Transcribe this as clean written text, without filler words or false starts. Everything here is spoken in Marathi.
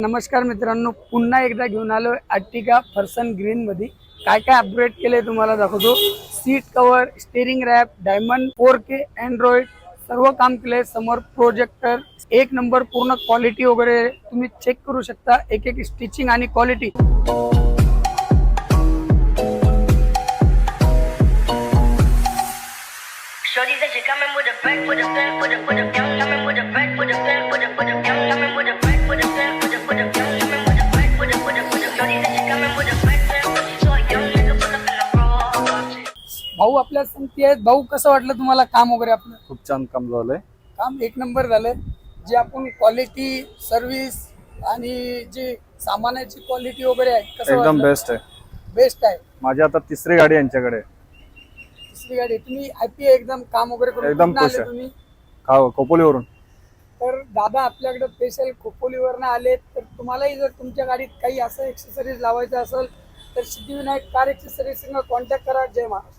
नमस्कार मित्रांनो, पुन्हा एकदा घेऊन आलो अर्टिगा फरसन ग्रीन मध्ये. काय काय अपग्रेड केले तुम्हाला दाखवतो. Seat cover, steering wrap, diamond 4K Android सर्व काम केले. समोर प्रोजेक्टर, एक नंबर पूर्ण क्वालिटी वगैरे तुम्ही चेक करू शकता. एक एक स्टिचिंग आणि quality. Shorty said she coming with a back, with a stand, with a young, coming with a back, with a stand, with a young, coming with a back, with a stand, with a young, coming with a back, with a. Shorty said she coming with a back, stand, but she saw a young nigga pull up in the bra. भाऊ आपल्या संगती आहेत. भाऊ कसं वाटलं तुम्हाला काम वगैरे आपलं? खूप छान काम झालंय. काम एक नंबर झालंय. जे आपण क्वालिटी सर्व्हिस आणि जे सामानाची क्वालिटी वगैरे आहे कसं एकदम वाटलं? बेस्ट आहे. बेस्ट आहे. माझी आता तिसरी गाडी यांच्याकडे. दुसरी गाडी तुम्ही हॅपी आहे एकदम काम वगैरे करून? एकदम कुठनं खुश आले आहे. तुम्ही? खोपोलीवरून. तर दादा आपल्याकडे स्पेशल खोपोलीवरनं आले. तर तुम्हालाही जर तुमच्या गाडीत काही असं एक्सेसरीज लावायचं असेल तर सिद्धिविनायक कार एक्सेसरीज कॉन्टॅक्ट करा. जय महाराष्ट्र.